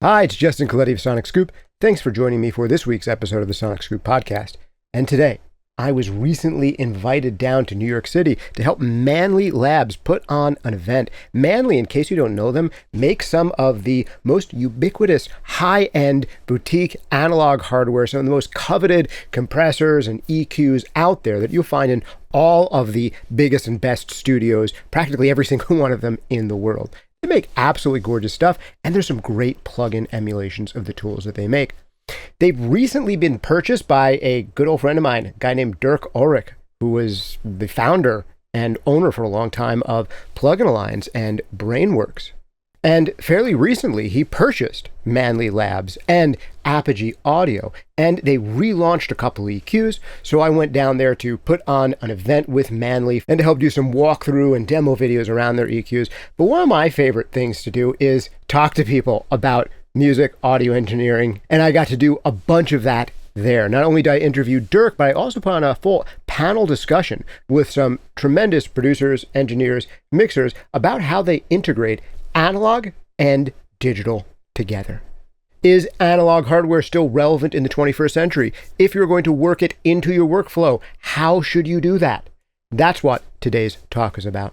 Hi, it's Justin Colletti of SonicScoop. Thanks for joining me for this week's episode of the SonicScoop podcast. And today, I was recently invited down to New York City to help Manley Labs put on an event. Manley, in case you don't know them, makes some of the most ubiquitous, high-end, boutique analog hardware, some of the most coveted compressors and EQs out there that you'll find in all of the biggest and best studios, practically every single one of them in the world. They make absolutely gorgeous stuff, and there's some great plug-in emulations of the tools that they make. They've recently been purchased by a good old friend of mine, a guy named Dirk Ulrich, who was the founder and owner for a long time of Plug-in Alliance and Brainworks. And fairly recently, he purchased Manley Labs and Apogee Audio, and they relaunched a couple of EQs. So I went down there to put on an event with Manley and to help do some walkthrough and demo videos around their EQs. But one of my favorite things to do is talk to people about music, audio engineering, and I got to do a bunch of that there. Not only did I interview Dirk, but I also put on a full panel discussion with some tremendous producers, engineers, mixers about how they integrate analog and digital together. Is analog hardware still relevant in the 21st century? If you're going to work it into your workflow, how should you do that? That's what today's talk is about.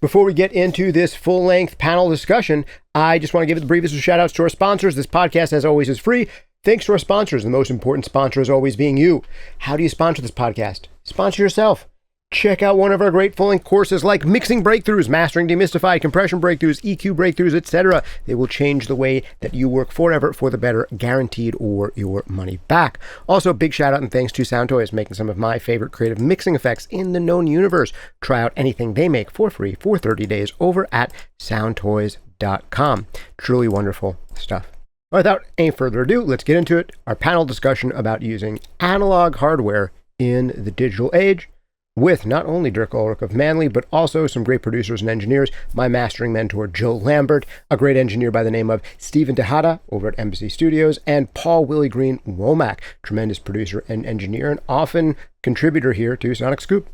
Before we get into this full-length panel discussion, I just want to give the briefest of shout-outs to our sponsors. This podcast, as always, is free. Thanks to our sponsors. The most important sponsor is always being you. How do you sponsor this podcast? Sponsor yourself. Check out one of our great full-length courses like Mixing Breakthroughs, Mastering Demystified, Compression Breakthroughs, EQ Breakthroughs, etc. They will change the way that you work forever for the better, guaranteed, or your money back. Also, a big shout-out and thanks to Soundtoys, making some of my favorite creative mixing effects in the known universe. Try out anything they make for free for 30 days over at soundtoys.com. Truly wonderful stuff. Without any further ado, let's get into it. Our panel discussion about using analog hardware in the digital age, with not only Dirk Ulrich of Manley, but also some great producers and engineers, my mastering mentor, Joe Lambert, a great engineer by the name of Steven Tejada over at Embassy Studios, and Paul Willie Green Womack, tremendous producer and engineer, and often contributor here to SonicScoop.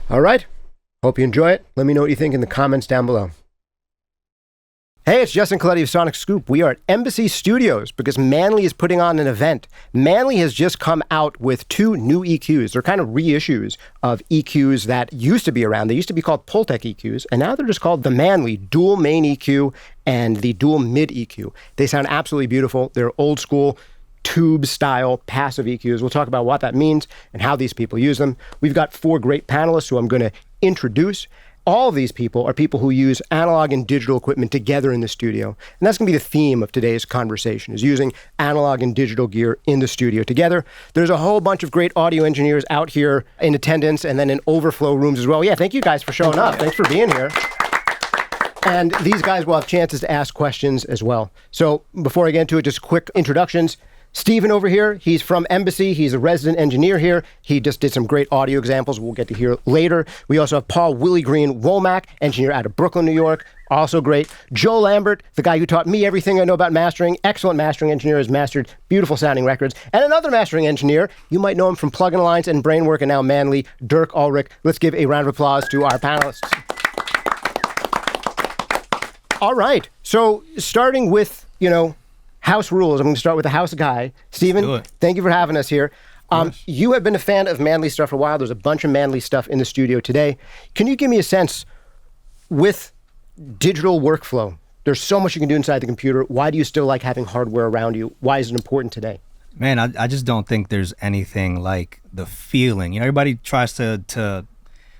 All right, hope you enjoy it. Let me know what you think in the comments down below. Hey, it's Justin Colletti of SonicScoop. We are at Embassy Studios because Manley is putting on an event. Manley has just come out with two new EQs. They're kind of reissues of EQs that used to be around. They used to be called Pultec EQs, and now they're just called the Manley Dual Main EQ and the Dual Mid EQ. They sound absolutely beautiful. They're old school, tube-style passive EQs. We'll talk about what that means and how these people use them. We've got four great panelists who I'm going to introduce. All of these people are people who use analog and digital equipment together in the studio. And that's going to be the theme of today's conversation, is using analog and digital gear in the studio together. There's a whole bunch of great audio engineers out here in attendance and then in overflow rooms as well. Yeah, thank you guys for showing up. Thanks for being here. And these guys will have chances to ask questions as well. So before I get into it, just quick introductions. Steven over here, he's from Embassy. He's a resident engineer here. He just did some great audio examples we'll get to hear later. We also have Paul Willie Green Womack, engineer out of Brooklyn, New York. Also great. Joe Lambert, the guy who taught me everything I know about mastering. Excellent mastering engineer, has mastered beautiful sounding records. And another mastering engineer, you might know him from Plug-in Alliance and Brainwork and now Manley, Dirk Ulrich. Let's give a round of applause to our panelists. All right. So starting with, house rules. I'm going to start with the house guy. Steven, thank you for having us here. You have been a fan of Manley stuff for a while. There's a bunch of Manley stuff in the studio today. Can you give me a sense with digital workflow? There's so much you can do inside the computer. Why do you still like having hardware around you? Why is it important today? Man, I just don't think there's anything like the feeling. Everybody tries to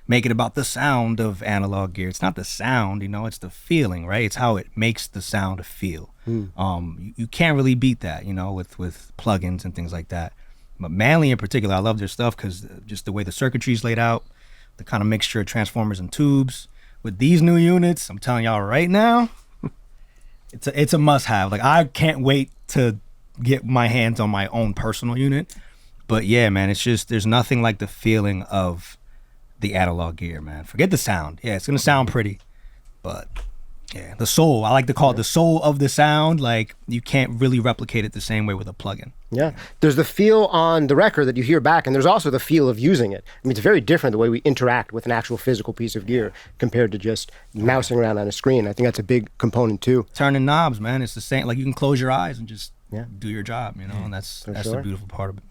make it about the sound of analog gear. It's not the sound, it's the feeling, right? It's how it makes the sound feel. You can't really beat that, with plugins and things like that. But Manley in particular, I love their stuff because just the way the circuitry is laid out, the kind of mixture of transformers and tubes. With these new units, I'm telling y'all right now, it's a must-have. Like, I can't wait to get my hands on my own personal unit. But yeah, man, it's just, there's nothing like the feeling of the analog gear, man. Forget the sound. Yeah, it's gonna sound pretty, but Yeah, the soul. I like to call it the soul of the sound. Like, you can't really replicate it the same way with a plugin. Yeah. There's the feel on the record that you hear back, and there's also the feel of using it. I mean, it's very different the way we interact with an actual physical piece of gear compared to just mousing around on a screen. I think that's a big component too. Turning knobs, man. It's the same. Like, you can close your eyes and just do your job, you know, and that's the beautiful part of it.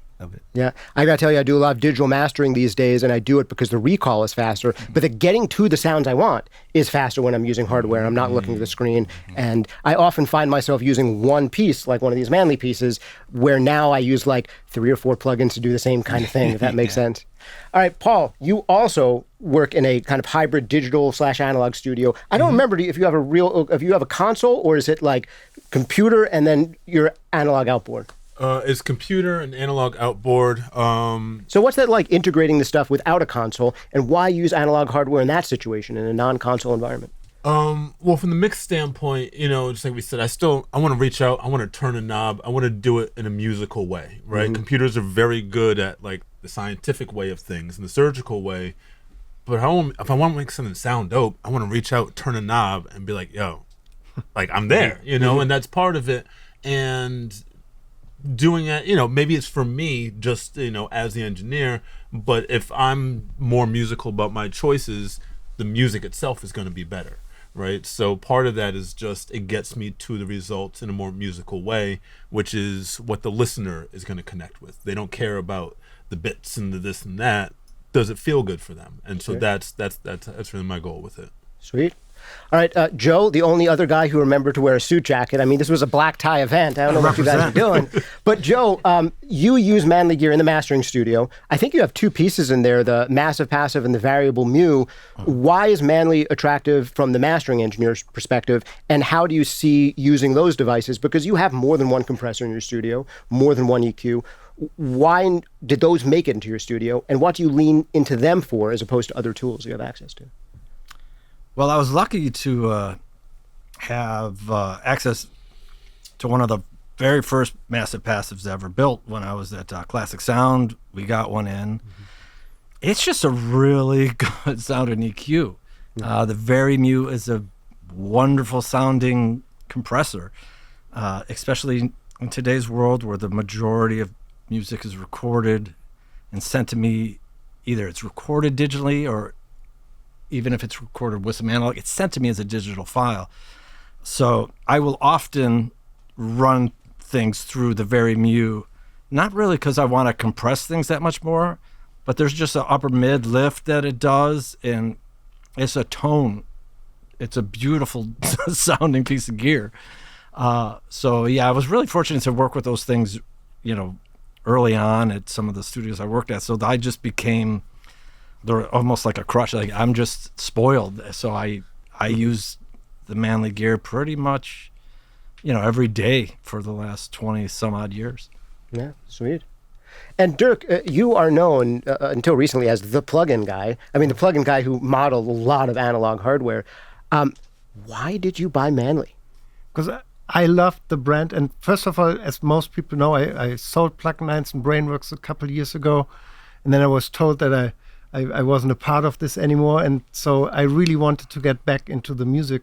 Yeah, I gotta tell you, I do a lot of digital mastering these days, and I do it because the recall is faster, but the getting to the sounds I want is faster when I'm using hardware. I'm not looking at the screen, and I often find myself using one piece, like one of these Manley pieces, where now I use like 3 or 4 plugins to do the same kind of thing, if that makes sense. All right, Paul, you also work in a kind of hybrid digital/analog studio. I don't remember if you have a console, or is it like computer and then your analog outboard? It's computer and analog outboard. So what's that like, integrating the stuff without a console, and why use analog hardware in that situation in a non-console environment? Well, from the mix standpoint, you know, just like we said, I want to reach out. I want to turn a knob. I want to do it in a musical way, right? Computers are very good at like the scientific way of things and the surgical way. But if I want to make something sound dope, I want to reach out, turn a knob, and be like, yo, like I'm there, you know, and that's part of it. And doing it, you know, maybe it's for me just, you know, as the engineer, but if I'm more musical about my choices, the music itself is going to be better, right? So part of that is just, it gets me to the results in a more musical way, which is what the listener is going to connect with. They don't care about the bits and the this and that. Does it feel good for them? And so that's really my goal with it. Sweet. All right, Joe, the only other guy who remembered to wear a suit jacket. I mean, this was a black tie event. I don't know what you guys are doing. But Joe, you use Manley gear in the mastering studio. I think you have 2 pieces in there, the massive passive and the variable mu. Why is Manley attractive from the mastering engineer's perspective? And how do you see using those devices? Because you have more than one compressor in your studio, more than one EQ. Why did those make it into your studio? And what do you lean into them for as opposed to other tools you have access to? Well, I was lucky to have access to one of the very first massive passives ever built when I was at Classic Sound. We got one in. It's just a really good sounding EQ. The Very Mu is a wonderful sounding compressor, especially in today's world where the majority of music is recorded and sent to me. Either it's recorded digitally, or even if it's recorded with some analog, it's sent to me as a digital file. So I will often run things through the Very Mu, not really because I want to compress things that much more, but there's just an upper mid lift that it does, and it's a tone. It's a beautiful sounding piece of gear. So yeah, I was really fortunate to work with those things, you know, early on at some of the studios I worked at. So I just became, they're almost like a crush. Like, I'm just spoiled. So I use the Manley gear pretty much, you know, every day for the last 20 some odd years. Yeah, sweet. And Dirk, you are known until recently as the plug-in guy. I mean, the plug-in guy who modeled a lot of analog hardware. Why did you buy Manley? Because I loved the brand. And first of all, as most people know, I sold Plug-Nines and Brainworks a couple of years ago. And then I was told that I wasn't a part of this anymore. And so I really wanted to get back into the music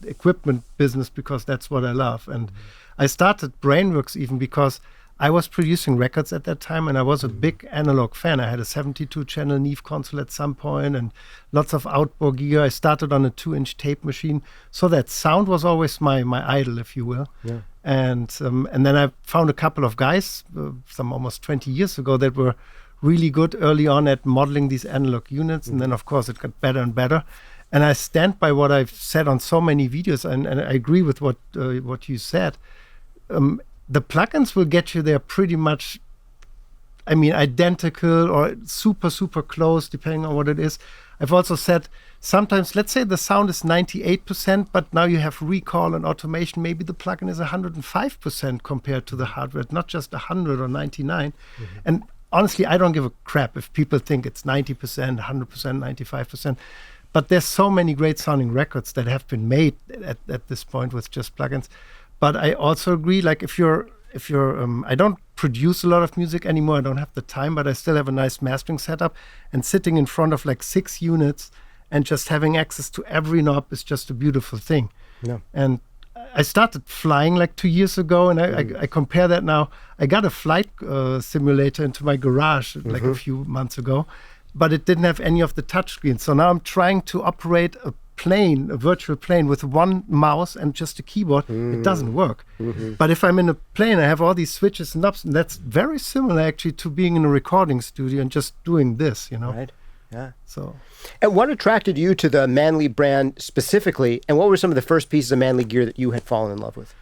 equipment business because that's what I love. And I started Brainworks even because I was producing records at that time, and I was a big analog fan. I had a 72-channel Neve console at some point and lots of outboard gear. I started on a 2-inch tape machine. So that sound was always my idol, if you will. Yeah. And then I found a couple of guys, some almost 20 years ago, that were really good early on at modeling these analog units. And then, of course, it got better and better. And I stand by what I've said on so many videos, and I agree with what you said. The plugins will get you there pretty much, I mean, identical or super, super close, depending on what it is. I've also said sometimes, let's say the sound is 98%, but now you have recall and automation. Maybe the plugin is 105% compared to the hardware, not just 100 or 99. And honestly, I don't give a crap if people think it's 90%, 100%, 95%. But there's so many great sounding records that have been made at this point with just plugins. But I also agree, like if you're, I don't produce a lot of music anymore. I don't have the time, but I still have a nice mastering setup. And sitting in front of like 6 units and just having access to every knob is just a beautiful thing. No. And I started flying like 2 years ago, and I compare that now. I got a flight simulator into my garage like a few months ago, but it didn't have any of the touchscreens. So now I'm trying to operate a virtual plane with one mouse and just a keyboard. It doesn't work. But if I'm in a plane, I have all these switches and knobs, and that's very similar actually to being in a recording studio and just doing this, you know. Right. Yeah. So. And what attracted you to the Manley brand specifically, and what were some of the first pieces of Manley gear that you had fallen in love with?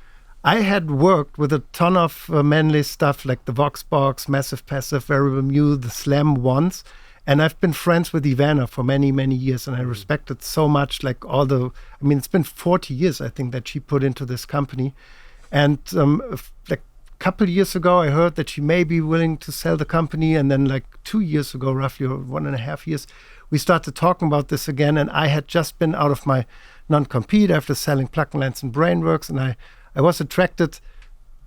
I had worked with a ton of Manley stuff like the Voxbox, Massive Passive, Variable Mu, the Slam ones. And I've been friends with Ivana for many, many years, and I respect it so much. Like it's been 40 years, I think, that she put into this company. And like a couple of years ago, I heard that she may be willing to sell the company. And then like 2 years ago, roughly, or 1.5 years, we started talking about this again. And I had just been out of my non-compete after selling Plug and Lens and Brainworks. And I was attracted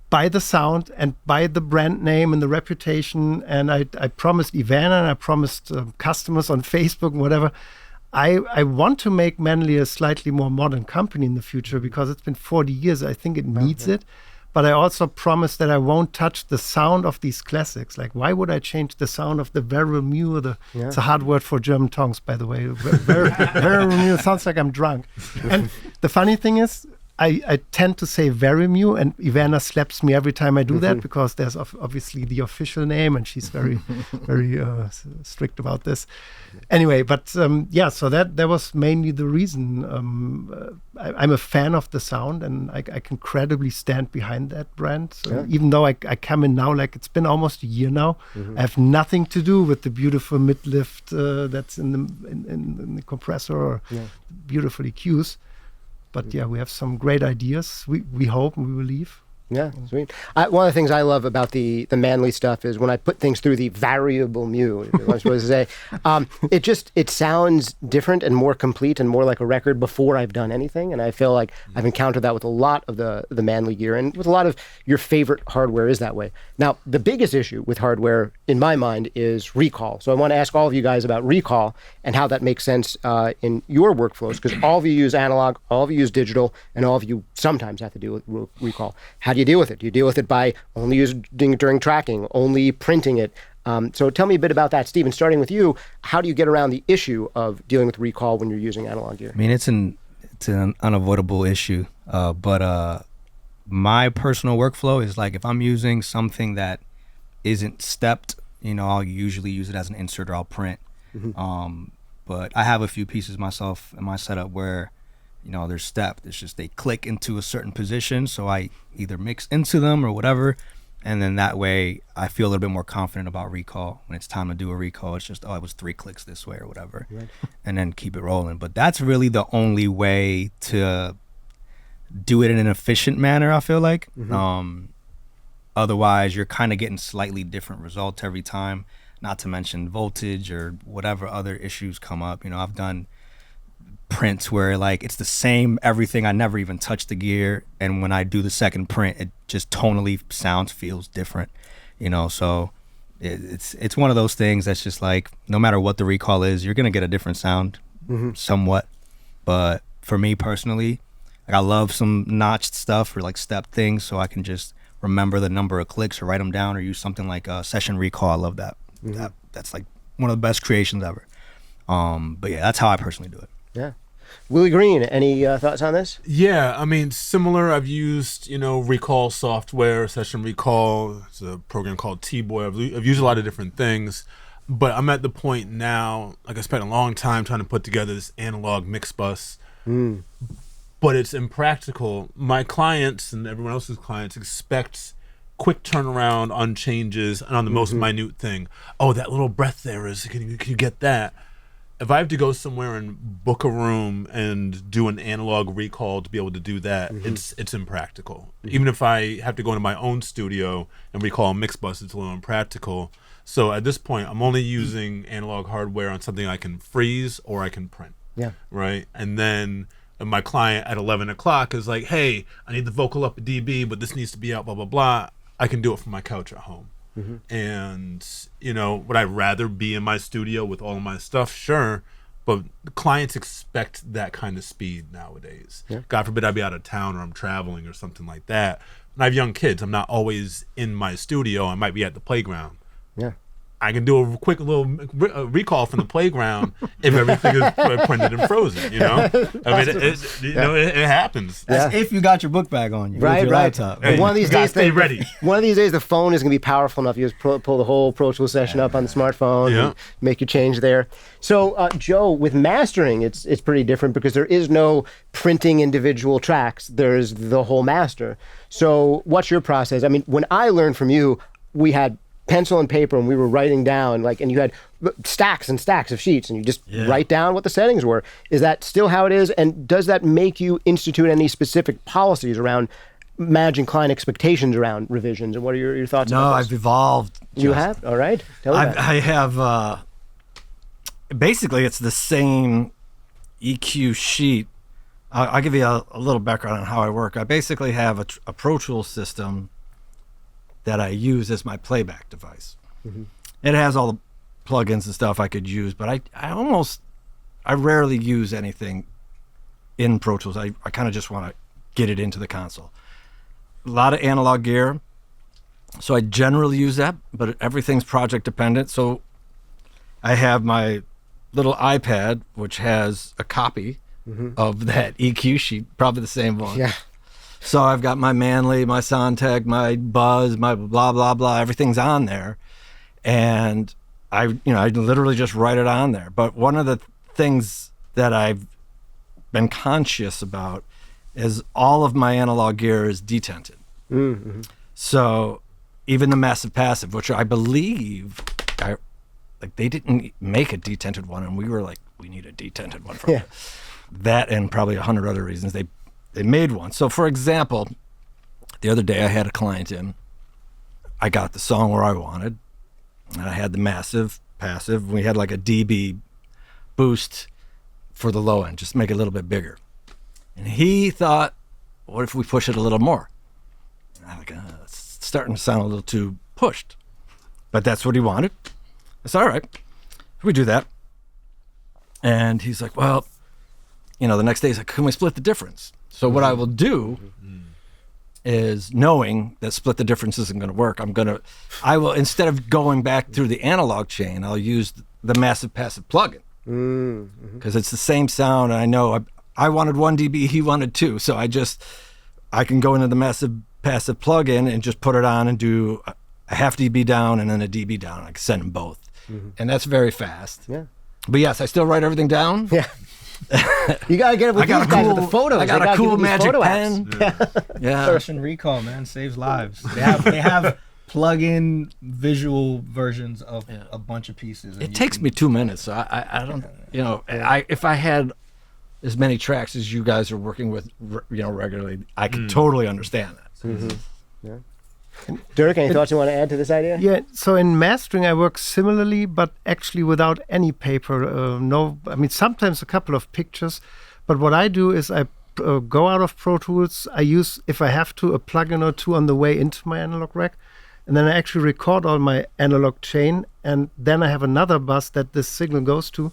by the sound and by the brand name and the reputation. And I promised Ivana and I promised customers on Facebook and whatever, I want to make Manley a slightly more modern company in the future because it's been 40 years. I think it needs it. But I also promised that I won't touch the sound of these classics. Like, why would I change the sound of the Variable Mu? It's a hard word for German tongues, by the way. Variable Mu sounds like I'm drunk. And the funny thing is, I tend to say Variable Mu, and Ivana slaps me every time I do that because there's obviously the official name, and she's very, very strict about this. Anyway, but so that was mainly the reason. I'm a fan of the sound, and I can credibly stand behind that brand. So even though I come in now, like it's been almost a year now, I have nothing to do with the beautiful mid-lift that's in the compressor or beautiful EQs. But we have some great ideas. We hope and we believe. Yeah, sweet. One of the things I love about the Manley stuff is when I put things through the Variable Mu, if I'm supposed to say, it sounds different and more complete and more like a record before I've done anything. And I feel like I've encountered that with a lot of the Manley gear, and with a lot of your favorite hardware is that way. Now, the biggest issue with hardware, in my mind, is recall. So I want to ask all of you guys about recall and how that makes sense in your workflows, because all of you use analog, all of you use digital, and all of you sometimes have to deal with recall. How do you deal with it? Do you deal with it by only using it during tracking, only printing it? So tell me a bit about that, Steven. Starting with you, how do you get around the issue of dealing with recall when you're using analog gear? I mean, it's an unavoidable issue, but my personal workflow is like if I'm using something that isn't stepped, I'll usually use it as an insert or I'll print. But I have a few pieces myself in my setup where they're stepped. It's just they click into a certain position, so I either mix into them or whatever, and then that way I feel a little bit more confident about recall. When it's time to do a recall, it's just, it was 3 clicks this way or whatever, and then keep it rolling. But that's really the only way to do it in an efficient manner, I feel like. Otherwise, you're kind of getting slightly different results every time, not to mention voltage or whatever other issues come up. I've done prints where like it's the same everything, I never even touched the gear, and when I do the second print it just tonally feels different, so it's one of those things that's just like no matter what the recall is, you're gonna get a different sound somewhat. But for me personally, like I love some notched stuff or like step things so I can just remember the number of clicks or write them down, or use something like a session recall. I love that. That's like one of the best creations ever. But yeah, that's how I personally do it. Yeah. Willie Green, any thoughts on this? Yeah, I mean, similar. I've used, recall software, session recall. It's a program called T-Boy. I've used a lot of different things, but I'm at the point now, like I spent a long time trying to put together this analog mix bus, but it's impractical. My clients and everyone else's clients expect quick turnaround on changes and on the most minute thing. Oh, that little breath there is, can you get that? If I have to go somewhere and book a room and do an analog recall to be able to do that, it's impractical. Even if I have to go into my own studio and recall a mix bus, it's a little impractical. So at this point, I'm only using analog hardware on something I can freeze or I can print. Yeah. Right? And then my client at 11 o'clock is like, hey, I need the vocal up a dB, but this needs to be out, blah, blah, blah. I can do it from my couch at home. And, would I rather be in my studio with all of my stuff? Sure. but clients expect that kind of speed nowadays. Yeah. God forbid I be out of town or I'm traveling or something like that. And I have young kids. I'm not always in my studio. I might be at the playground. Yeah. I can do a quick little recall from the playground if everything is printed and frozen. You know, I mean, it happens. That's if you got your book bag on you, with your laptop. Hey, one of these days, stay ready. One of these days, the phone is going to be powerful enough. You just pull the whole Pro Tools session up on the smartphone, and make your change there. So, Joe, with mastering, it's pretty different because there is no printing individual tracks. There's the whole master. So, what's your process? I mean, when I learned from you, we had pencil and paper and we were writing down, and you had stacks and stacks of sheets and you just write down what the settings were. Is that still how it is? And does that make you institute any specific policies around managing client expectations around revisions? And what are your thoughts No, about this? I've evolved. You have? All right. Tell me about it. I have, basically it's the same EQ sheet. I'll give you a little background on how I work. I basically have a Pro Tools system that I use as my playback device. Mm-hmm. It has all the plugins and stuff I could use, but I rarely use anything in Pro Tools. I kind of just want to get it into the console. A lot of analog gear, so I generally use that, but everything's project dependent. So I have my little iPad, which has a copy of that EQ sheet, probably the same one. Yeah. So I've got my Manley, my Soundtech, my Buzz, my blah, blah, blah, everything's on there. And I literally just write it on there. But one of the things that I've been conscious about is all of my analog gear is detented. Mm-hmm. So even the Massive Passive, which I believe, they didn't make a detented one, and we were like, we need a detented one for that, and probably 100 other reasons. They made one. So, for example, the other day I had a client in. I got the song where I wanted, and I had the Massive Passive. We had like a dB boost for the low end, just make it a little bit bigger. And he thought, what if we push it a little more? And I'm like, it's starting to sound a little too pushed. But that's what he wanted. I said, all right, we do that. And he's like, well, the next day he's like, can we split the difference? So what I will do is, knowing that split the difference isn't going to work, I will, instead of going back through the analog chain, I'll use the Massive Passive plugin. Because it's the same sound, and I know I wanted 1 dB, he wanted 2. So I can go into the Massive Passive plugin and just put it on and do a half dB down and then a dB down. I can send them both. And that's very fast. Yeah. But yes, I still write everything down. Yeah. You got to get it with these guys with the photos. I got a cool magic pen. Yeah. Person recall, man, saves lives. They have plug-in visual versions of a bunch of pieces. It takes me 2 minutes. So I don't, if I had as many tracks as you guys are working with, regularly, I could totally understand that. Yeah. Dirk, any thoughts you want to add to this idea? Yeah, so in mastering I work similarly, but actually without any paper. Sometimes a couple of pictures, but what I do is I go out of Pro Tools. I use, if I have to, a plugin or two on the way into my analog rack, and then I actually record all my analog chain, and then I have another bus that this signal goes to,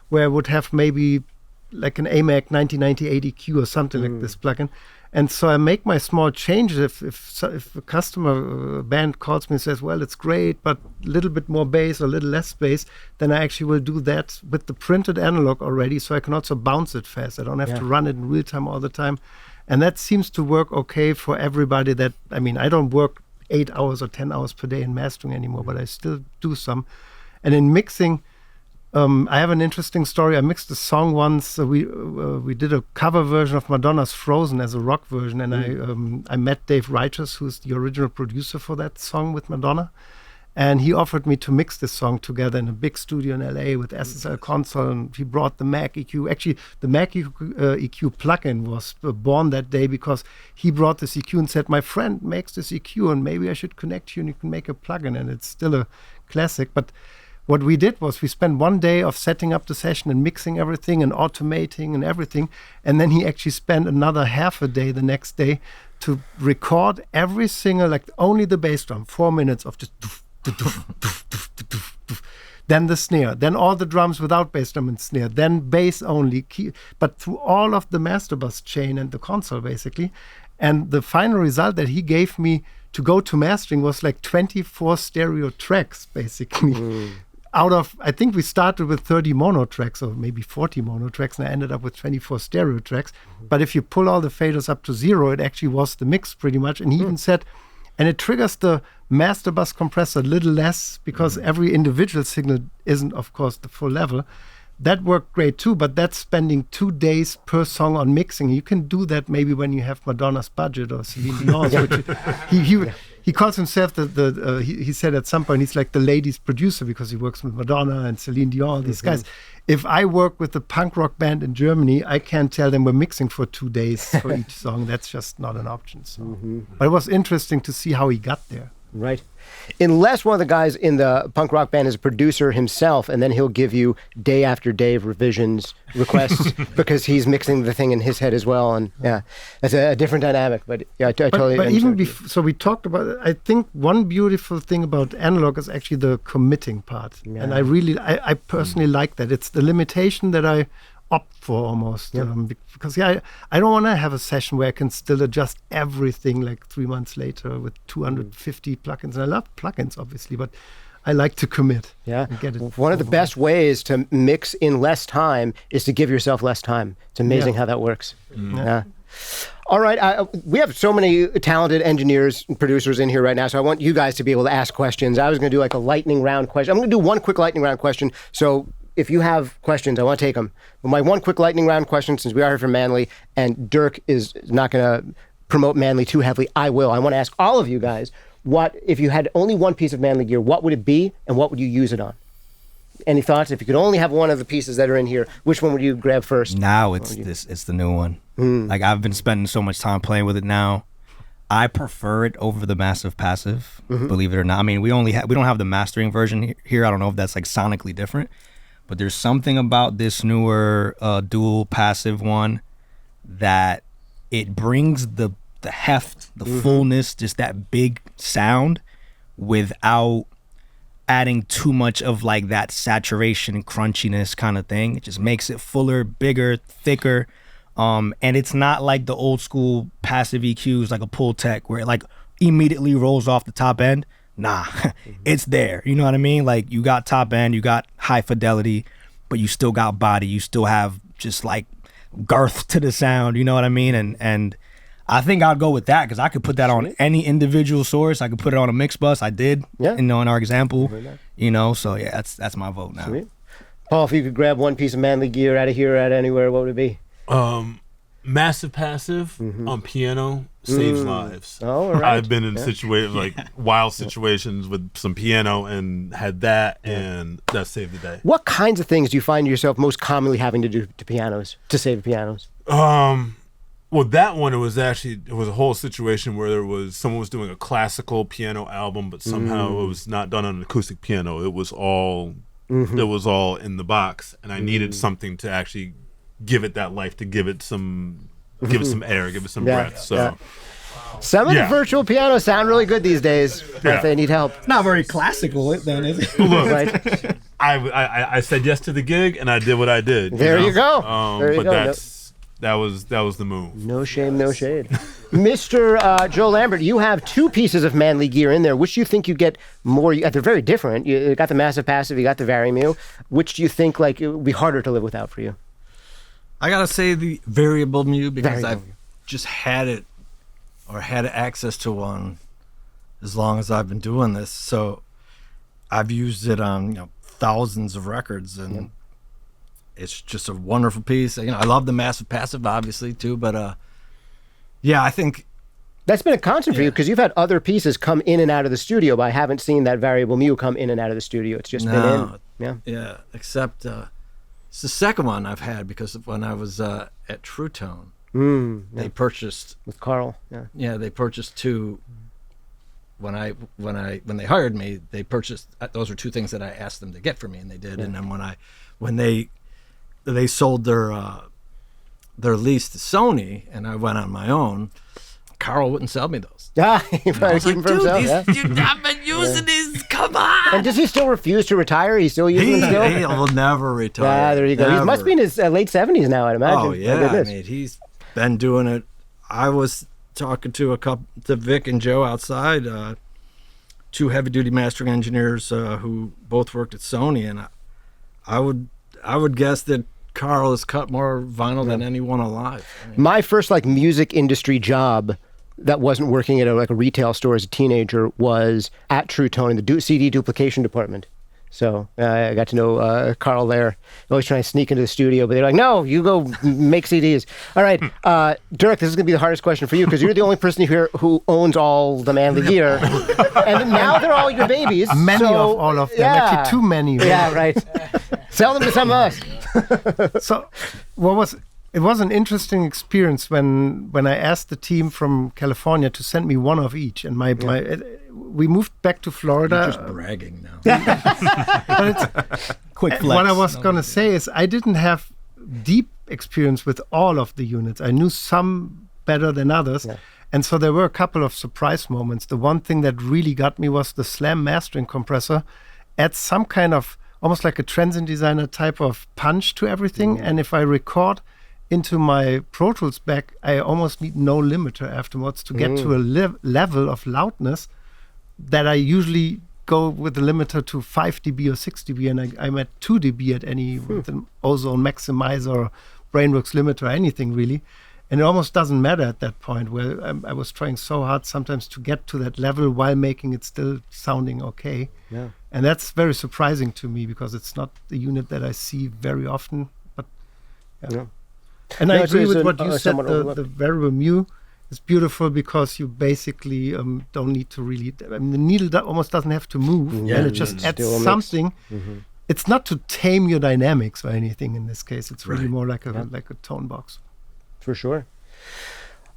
where I would have maybe like an AMAC 1998 EQ or something like this plugin. And so I make my small changes. If a customer band calls me and says, well, it's great, but a little bit more bass or a little less bass, then I actually will do that with the printed analog already, so I can also bounce it fast. I don't have to run it in real time all the time. And that seems to work okay for everybody. I don't work 8 hours or 10 hours per day in mastering anymore, but I still do some. And in mixing, I have an interesting story. I mixed a song once. We did a cover version of Madonna's Frozen as a rock version, and I met Dave Righteous, who's the original producer for that song with Madonna, and he offered me to mix this song together in a big studio in LA with SSL console, and he brought the Mac EQ. Actually, the Mac EQ plugin was born that day because he brought this EQ and said, my friend makes this EQ, and maybe I should connect you and you can make a plugin, and it's still a classic. But what we did was we spent 1 day of setting up the session and mixing everything and automating and everything. And then he actually spent another half a day the next day to record every single, like only the bass drum, 4 minutes of just doof, doof, doof, doof, doof, doof, then the snare, then all the drums without bass drum and snare, then bass only, but through all of the master bus chain and the console basically. And the final result that he gave me to go to mastering was like 24 stereo tracks basically. Out of, I think we started with 30 mono tracks or maybe 40 mono tracks, and I ended up with 24 stereo tracks. But if you pull all the faders up to 0, it actually was the mix pretty much. And he even said, and it triggers the master bus compressor a little less because every individual signal isn't, of course, the full level. That worked great too, but that's spending 2 days per song on mixing. You can do that maybe when you have Madonna's budget or Celine Dion's. Which he calls himself he said at some point he's like the ladies producer because he works with Madonna and Celine Dion, these guys. If I work with a punk rock band in Germany, I can't tell them we're mixing for 2 days for each song. That's just not an option. So. But it was interesting to see how he got there. Right. Unless one of the guys in the punk rock band is a producer himself, and then he'll give you day after day of revisions, requests, because he's mixing the thing in his head as well. And yeah, that's a different dynamic. But yeah, I totally. But even before, so we talked about it. I think one beautiful thing about analog is actually the committing part. Yeah. And I personally like that. It's the limitation that I opt for almost. Because I don't want to have a session where I can still adjust everything like 3 months later with 250 plugins. And I love plugins, obviously, but I like to commit. Yeah. And get it one of the best ways to mix in less time is to give yourself less time. It's amazing how that works. Yeah. All right. We have so many talented engineers and producers in here right now, so I want you guys to be able to ask questions. I was going to do like a lightning round question. I'm going to do one quick lightning round question. So if you have questions, I want to take them. But my one quick lightning round question, since we are here from Manley, and Dirk is not going to promote Manley too heavily, I will. I want to ask all of you guys, what if you had only one piece of Manley gear, what would it be, and what would you use it on? Any thoughts? If you could only have one of the pieces that are in here, which one would you grab first? Now it's the new one. Like I've been spending so much time playing with it now. I prefer it over the Massive Passive, believe it or not. I mean, we don't have the mastering version here. I don't know if that's like sonically different. But there's something about this newer dual passive one that it brings the heft, the fullness, just that big sound without adding too much of like that saturation, crunchiness kind of thing. It just makes it fuller, bigger, thicker. And it's not like the old school passive EQs like a Pull Tech where it like immediately rolls off the top end. Nah, it's there. You know what I mean? Like you got top end, you got high fidelity, but you still got body. You still have just like girth to the sound. You know what I mean? And I think I'd go with that because I could put that on any individual source. I could put it on a mix bus. I did, in our example. You know, so yeah, that's my vote now. Sweet. Paul, if you could grab one piece of Manley gear out of here, out of anywhere, what would it be? Massive Passive on piano saves lives. Oh, right. I've been in situations like wild situations with some piano and had that, and that saved the day. What kinds of things do you find yourself most commonly having to do to pianos to save pianos? Well, that one, it was a whole situation where someone was doing a classical piano album, but somehow it was not done on an acoustic piano. It was all in the box, and I needed something to actually give it that life, to give it some air, give it some breath. So some of the virtual pianos sound really good these days, but they need help. Not very classical then, is it? Look, Right. I said yes to the gig and I did what I did. There you go. That was the move. No shame, no shade. Mr. Joe Lambert, you have two pieces of Manley gear in there. Which do you think you get more? They're very different. You got the Massive Passive, you got the Vari-Mu. Which do you think like it would be harder to live without for you? I gotta say the Variable Mu because I've just had it or had access to one as long as I've been doing this. So I've used it on thousands of records, and it's just a wonderful piece. I love the Massive Passive obviously too, but I think that's been a constant for you because you've had other pieces come in and out of the studio, but I haven't seen that Variable Mu come in and out of the studio. It's just been in. Yeah, except it's the second one I've had because when I was at True Tone, they purchased with Carl. Yeah, they purchased two. When they hired me, they purchased. Those were two things that I asked them to get for me, and they did. And then when they sold their lease to Sony, and I went on my own, Carl wouldn't sell me those. Yeah, he probably keep them for himself. I've been using these come on. And does he still refuse to retire? He's still using them still? He will never retire. Ah, there you go. He must be in his late 70s now, I'd imagine. Oh, yeah. I mean, he's been doing it. I was talking to Vic and Joe outside, two heavy-duty mastering engineers who both worked at Sony, and I would guess that Carl has cut more vinyl than anyone alive. I mean, my first music industry job that wasn't working at a retail store as a teenager was at True Tone in the CD duplication department. So I got to know Carl there. Always trying to sneak into the studio, but they're like, no, you go make CDs. All right, Dirk, this is going to be the hardest question for you because you're the only person here who owns all the Manley gear. And now they're all your babies. Many of all of them. Yeah. Actually, too many. Right? Yeah, right. Sell them to some of us. So it was an interesting experience when I asked the team from California to send me one of each, and we moved back to Florida. you're just bragging now. Quick flex. What I was going to say is I didn't have deep experience with all of the units. I knew some better than others. Yeah. And so there were a couple of surprise moments. The one thing that really got me was the Slam mastering compressor adds some kind of almost like a Transient Designer type of punch to everything. And if I record into my Pro Tools back, I almost need no limiter afterwards to get to a level of loudness that I usually go with the limiter to 5 dB or 6 dB, and I'm at 2 dB at any with an Ozone Maximizer or Brainworks limiter or anything really. And it almost doesn't matter at that point where I was trying so hard sometimes to get to that level while making it still sounding okay. Yeah. And that's very surprising to me because it's not the unit that I see very often. But Yeah. And No, I it's- agree it's with an- what you said. somewhat The overlooked. variable mu is beautiful because you basically don't need to really. I mean, the needle almost doesn't have to move, Yeah, and it just it's adds still a mix. something. It's not to tame your dynamics or anything in this case. It's really Right. more like a tone box. For sure.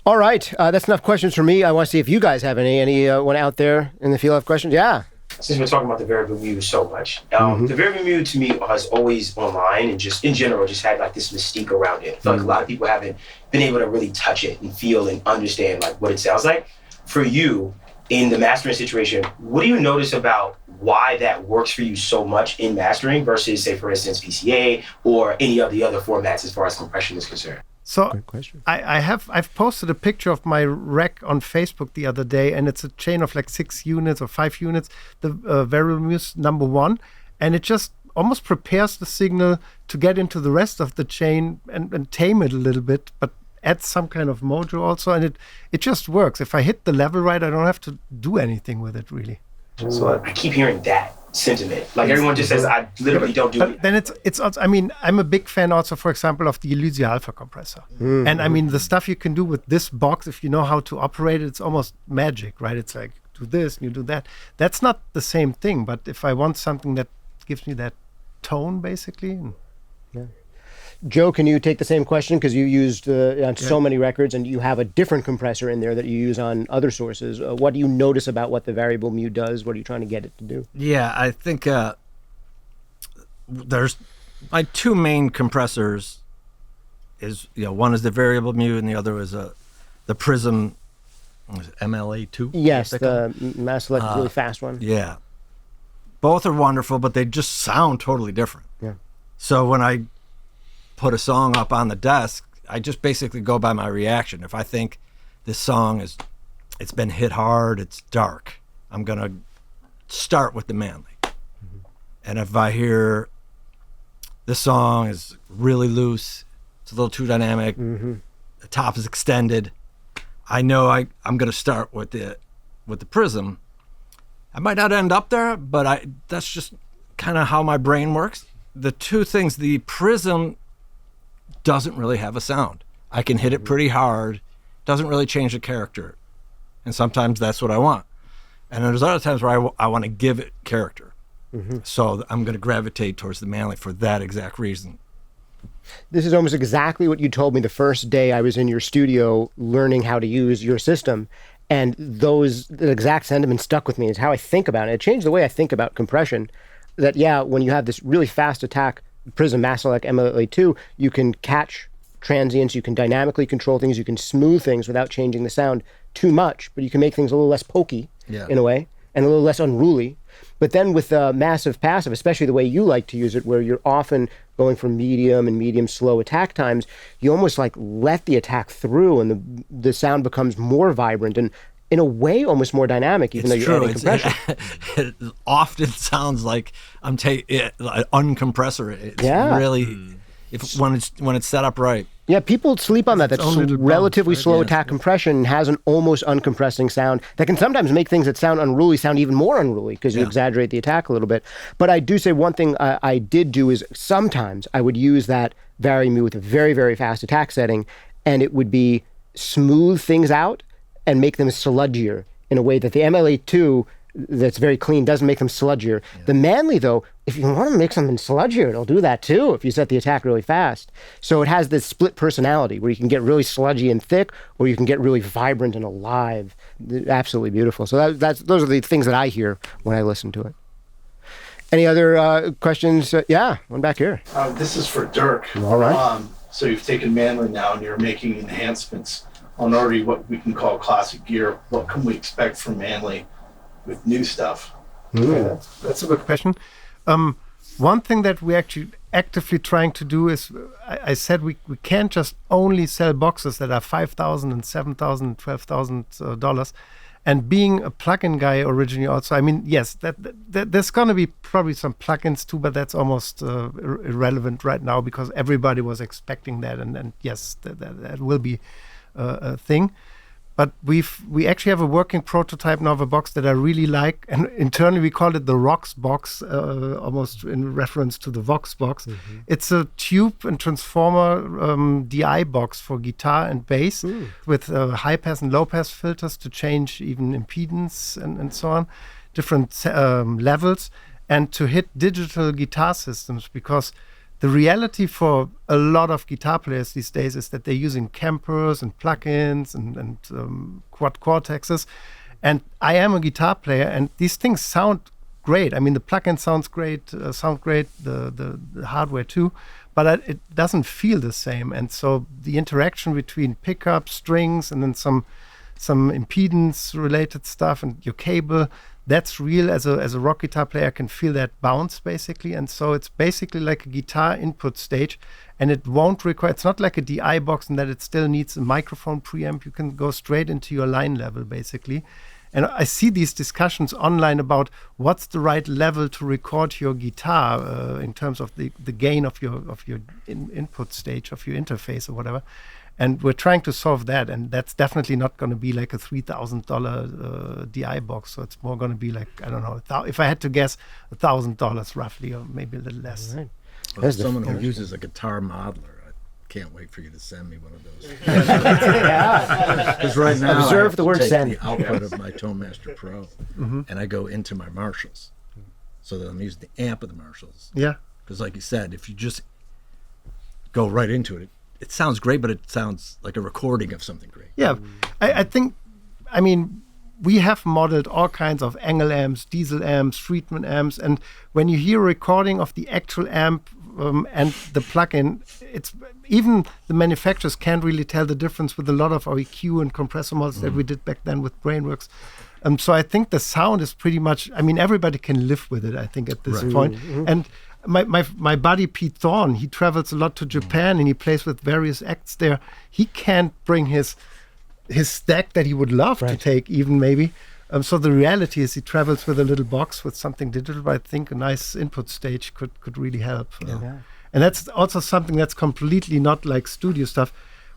All right, that's enough questions for me. I want to see if you guys have anyone out there in the field have questions. Yeah. Since we're talking about the variable mu so much, the variable mu to me has always online and just in general just had this mystique around it. I feel like a lot of people haven't been able to really touch it and feel and understand what it sounds like. For you, in the mastering situation, what do you notice about why that works for you so much in mastering versus, say, for instance, PCA or any of the other formats as far as compression is concerned? So Good question. I've posted a picture of my rack on Facebook the other day, and it's a chain of 6 units or 5 units. The variable mu is number 1, and it just almost prepares the signal to get into the rest of the chain and tame it a little bit, but adds some kind of mojo also, and it just works. If I hit the level right, I don't have to do anything with it really. So I keep hearing that sentiment. Everyone just says, I literally don't do But it. then it's also, I mean, I'm a big fan also, for example, of the Elysia Alpha compressor. And I mean, the stuff you can do with this box, if you know how to operate it, it's almost magic, right? It's like, do this and you do that. That's not the same thing, but if I want something that gives me that tone, basically. Joe, can you take the same question? Because you used on so many records and you have a different compressor in there that you use on other sources. What do you notice about what the variable mu does? What are you trying to get it to do? Yeah, I think there's my two main compressors is one is the variable mu and the other is the Prism MLA2. Yes, the Mass Select really fast one. Yeah, both are wonderful, but they just sound totally different. Yeah. So when I put a song up on the desk, I just basically go by my reaction. If I think this song it's been hit hard, it's dark, I'm gonna start with the Manley. And if I hear this song is really loose, it's a little too dynamic, the top is extended, I know I'm gonna start with the Prism. I might not end up there, but that's just kind of how my brain works. The two things, the Prism doesn't really have a sound. I can hit it pretty hard, doesn't really change the character. And sometimes that's what I want. And there's other times where I want to give it character. So I'm going to gravitate towards the Manley for that exact reason. This is almost exactly what you told me the first day I was in your studio learning how to use your system. And the exact sentiment stuck with me. Is how I think about it. It changed the way I think about compression. That, when you have this really fast attack, Prism Mass Select MLA2, you can catch transients, you can dynamically control things, you can smooth things without changing the sound too much, but you can make things a little less pokey in a way. and a little less unruly. But then with massive passive, especially the way you like to use it, where you're often going for medium and medium slow attack times, you almost like let the attack through, and the sound becomes more vibrant and in a way almost more dynamic, even though you're adding compression. It often sounds like I'm taking an uncompressor. It's really when it's set up right. Yeah, people sleep on that. That's relatively bounce, right? slow attack compression has an almost uncompressing sound that can sometimes make things that sound unruly sound even more unruly because you exaggerate the attack a little bit. But I do say one thing I did do is sometimes I would use that varying me with a very, very fast attack setting, and it would be smooth things out and make them sludgier in a way that the MLA2 that's very clean doesn't make them sludgier. Yeah. The Manley, though, if you want to make something sludgier, it'll do that too if you set the attack really fast. So it has this split personality where you can get really sludgy and thick, or you can get really vibrant and alive. Absolutely beautiful. So those are the things that I hear when I listen to it. Any other questions? Yeah, one back here. This is for Dirk. All right. So you've taken Manley now and you're making enhancements on already what we can call classic gear. What can we expect from Manley with new stuff? That's a good question. One thing that we actually actively trying to do is, I said we can't just only sell boxes that are $5,000 and $7,000, $12,000. And being a plugin guy originally also, I mean, yes, that there's going to be probably some plugins too, but that's almost irrelevant right now because everybody was expecting that. And yes, that will be a thing. But we actually have a working prototype now of a box that I really like, and internally we call it the Rox box, almost in reference to the Vox box. Mm-hmm. It's a tube and transformer DI box for guitar and bass with high pass and low pass filters to change even impedance and so on, different levels, and to hit digital guitar systems, because the reality for a lot of guitar players these days is that they're using Kempers and plugins and quad cortexes. And I am a guitar player, and these things sound great. I mean, the plugin sound great, the hardware too, but it doesn't feel the same. And so the interaction between pickup, strings, and then some impedance-related stuff and your cable, that's real. As a rock guitar player, I can feel that bounce basically, and so it's basically like a guitar input stage, and it won't require. It's not like a DI box in that it still needs a microphone preamp. You can go straight into your line level basically, and I see these discussions online about what's the right level to record your guitar in terms of the gain of your input stage of your interface or whatever. And we're trying to solve that, and that's definitely not going to be like a $3,000 DI box. So it's more going to be like, I don't know, if I had to guess, $1,000 roughly, or maybe a little less. Right. Well, as someone who uses a guitar modeler, I can't wait for you to send me one of those. Because right now, observe the word send. The output of my ToneMaster Pro, and I go into my Marshalls, so that I'm using the amp of the Marshalls. Yeah. Because, like you said, if you just go right into it, it sounds great, but it sounds like a recording of something great. Yeah, I think, I mean, we have modeled all kinds of Engel amps, diesel amps, Friedman amps, and when you hear a recording of the actual amp and the plugin, it's even the manufacturers can't really tell the difference with a lot of our EQ and compressor models that we did back then with Brainworks. So I think the sound is pretty much, I mean, everybody can live with it, I think, at this point. And my buddy Pete Thorne, he travels a lot to Japan and he plays with various acts there. He can't bring his stack that he would love to take, even maybe. So the reality is he travels with a little box with something digital, but I think a nice input stage could really help. And that's also something that's completely not like studio stuff.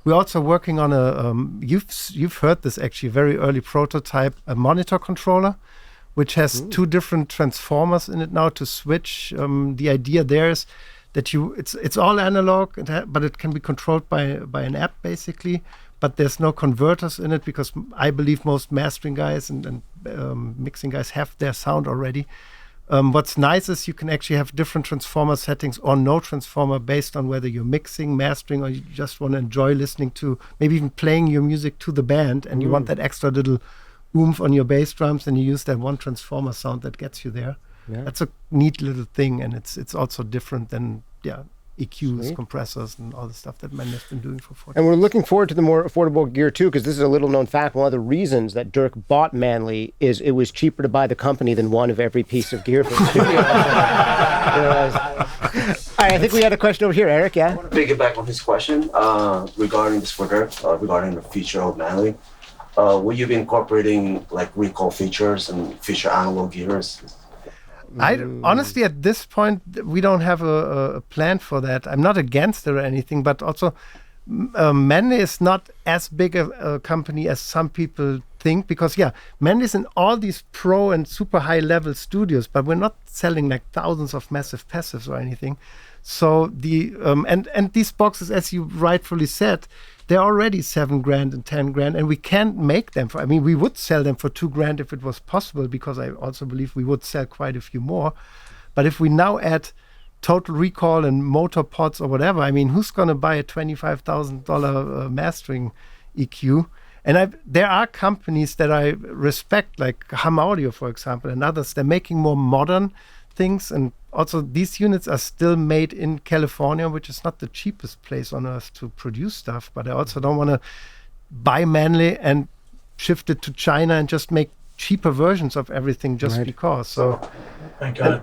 We're also working on a you've heard this actually, a very early prototype, a monitor controller, which has two different transformers in it now to switch. The idea there is that it's all analog, but it can be controlled by an app basically. But there's no converters in it because I believe most mastering guys and mixing guys have their sound already. What's nice is you can actually have different transformer settings or no transformer based on whether you're mixing, mastering, or you just want to enjoy listening to, maybe even playing your music to the band, and you want that extra little oomph on your bass drums, and you use that one transformer sound that gets you there. That's a neat little thing, and it's also different than EQs, Sweet. compressors, and all the stuff that Manley's been doing for 40 And we're looking forward to the more affordable gear too, because this is a little known fact. One of the reasons that Dirk bought Manley is it was cheaper to buy the company than one of every piece of gear for the studio. All right, I think we had a question over here, Eric. Yeah. I want to piggyback on his question regarding this for Dirk, regarding the feature of Manley. Will you be incorporating like recall features and feature analog gears? Honestly, at this point, we don't have a plan for that. I'm not against it or anything, but also Manley is not as big a company as some people think, because Manley is in all these pro and super high level studios, but we're not selling like thousands of massive passives or anything. So the and these boxes, as you rightfully said, they're already $7,000 and $10,000, and we can't make them for. I mean, we would sell them for $2,000 if it was possible, because I also believe we would sell quite a few more. But if we now add Total Recall and motor pods or whatever, I mean, who's going to buy a $25,000 mastering EQ? And there are companies that I respect, like Ham Audio, for example, and others. They're making more modern things, and also these units are still made in California, which is not the cheapest place on earth to produce stuff. But I also don't want to buy Manley and shift it to China and just make cheaper versions of everything just because. So, thank God.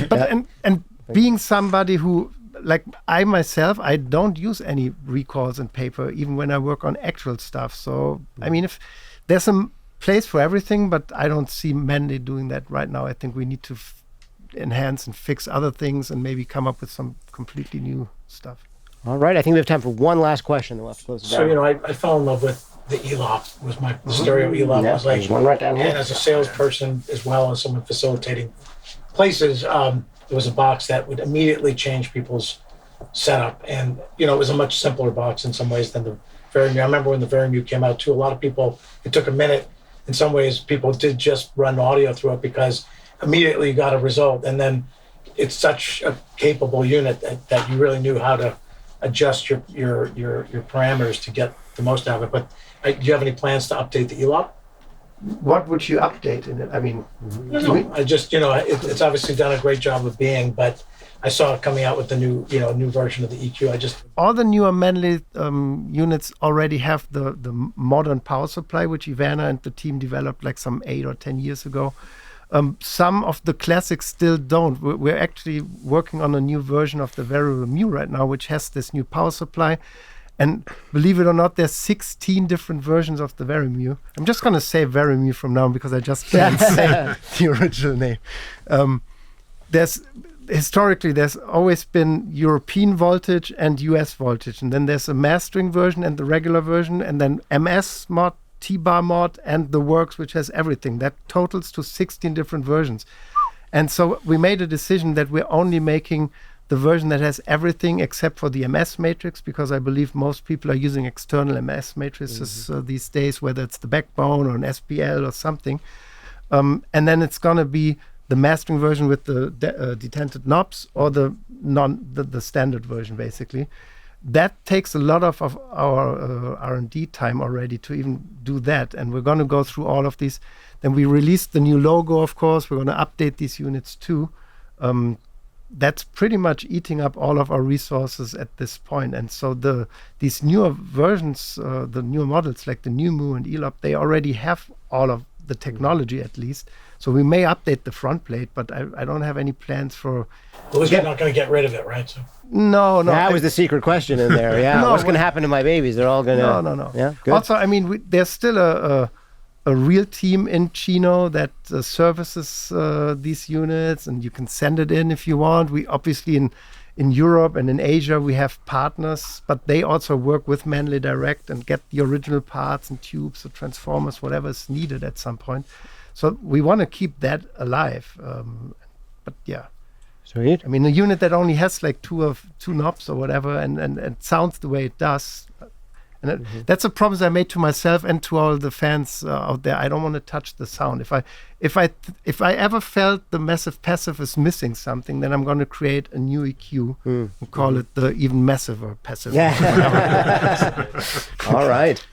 But and being somebody who, like I myself, I don't use any recalls and paper even when I work on actual stuff. So I mean, if there's a place for everything, but I don't see Manley doing that right now. I think we need to enhance and fix other things and maybe come up with some completely new stuff. All right, I think we have time for one last question. Then we'll have to close it down. So, I fell in love with the ELOP. Was my stereo ELOP. Yeah, was like, there's one right down here. And as a salesperson as well as someone facilitating places, there was a box that would immediately change people's setup. And, it was a much simpler box in some ways than the Verimue. I remember when the Verimue came out too, a lot of people, it took a minute. In some ways, people did just run audio through it because immediately you got a result. And then it's such a capable unit that you really knew how to adjust your parameters to get the most out of it. But do you have any plans to update the ELOP? What would you update in it? I mean, No, I just, it's obviously done a great job of being, but I saw it coming out with the new, new version of the EQ. All the newer Manley units already have the modern power supply, which Ivana and the team developed like some 8 or 10 years ago. Some of the classics still don't. We're actually working on a new version of the Verimue right now, which has this new power supply. And believe it or not, there's 16 different versions of the Verimue. I'm just going to say Verimue from now on because I just can't say the original name. Historically, there's always been European voltage and US voltage. And then there's a mastering version and the regular version, and then MS mod, T-bar mod, and the works, which has everything. That totals to 16 different versions. And so we made a decision that we're only making the version that has everything except for the MS matrix, because I believe most people are using external MS matrices these days, whether it's the backbone or an SPL or something. And then it's going to be the mastering version with the detented knobs, or the standard version, basically. That takes a lot of our R&D time already to even do that, and we're going to go through all of these. Then we released the new logo, of course. We're going to update these units too. That's pretty much eating up all of our resources at this point. And so these newer versions, the newer models like the New Mu and ELOP, they already have all of the technology at least. So we may update the front plate, but I don't have any plans for... Well, you're not going to get rid of it, right? So. No. That was the secret question in there, yeah. What's going to happen to my babies? They're all going to... No. Yeah, good. Also, I mean, there's still a real team in Chino that services these units, and you can send it in if you want. We obviously in Europe and in Asia, we have partners, but they also work with Manley direct and get the original parts and tubes or transformers, whatever is needed at some point. So we want to keep that alive. But yeah. Sweet. I mean, a unit that only has like two knobs or whatever and sounds the way it does. And that's a promise I made to myself and to all the fans out there. I don't want to touch the sound. If I ever felt the massive passive is missing something, then I'm going to create a new EQ and call it the even massiver passive. Yeah. All right.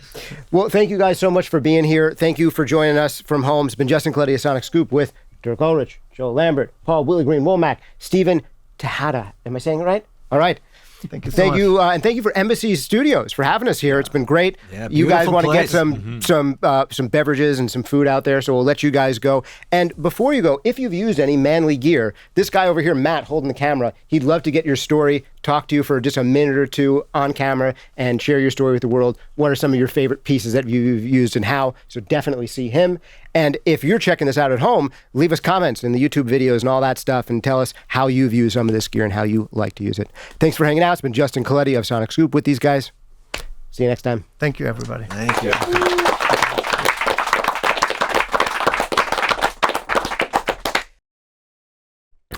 Well, thank you guys so much for being here. Thank you for joining us from home. It's been Justin Colletti of Sonic Scoop with Dirk Ulrich, Joe Lambert, Paul, Willie Green, Womack, Steven Tejada. Am I saying it right? All right. Thank you so much. And thank you for Embassy Studios for having us here. It's been great. Yeah, you guys beautiful want to get place. some beverages and some food out there, so we'll let you guys go. And before you go, if you've used any Manley gear, this guy over here, Matt, holding the camera, he'd love to get your story, talk to you for just a minute or two on camera, and share your story with the world. What are some of your favorite pieces that you've used and how? So definitely see him. And if you're checking this out at home, leave us comments in the YouTube videos and all that stuff and tell us how you've used some of this gear and how you like to use it. Thanks for hanging out. It's been Justin Colletti of SonicScoop with these guys. See you next time. Thank you, everybody. Thank you.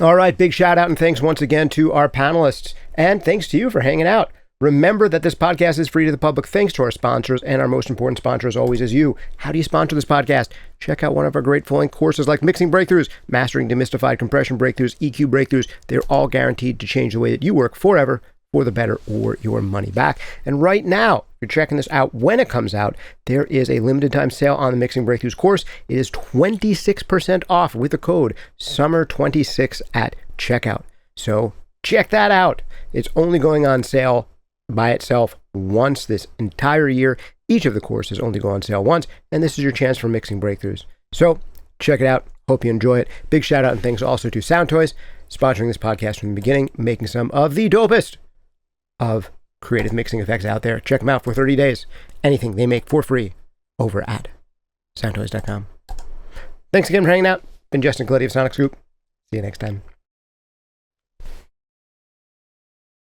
All right, big shout out and thanks once again to our panelists. And thanks to you for hanging out. Remember that this podcast is free to the public thanks to our sponsors, and our most important sponsor as always is you. How do you sponsor this podcast? Check out one of our great full-length courses like Mixing Breakthroughs, Mastering Demystified Compression Breakthroughs, EQ Breakthroughs. They're all guaranteed to change the way that you work forever, for the better, or your money back. And right now, if you're checking this out when it comes out, there is a limited time sale on the Mixing Breakthroughs course. It is 26% off with the code SUMMER26 at checkout. So check that out. It's only going on sale by itself once this entire year. Each of the courses only go on sale once, and this is your chance for Mixing Breakthroughs. So check it out. Hope you enjoy it. Big shout out and thanks also to Sound Toys, sponsoring this podcast from the beginning, making some of the dopest of creative mixing effects out there. Check them out for 30 days. Anything they make for free over at soundtoys.com. Thanks again for hanging out. Been Justin Colletti of SonicScoop. See you next time.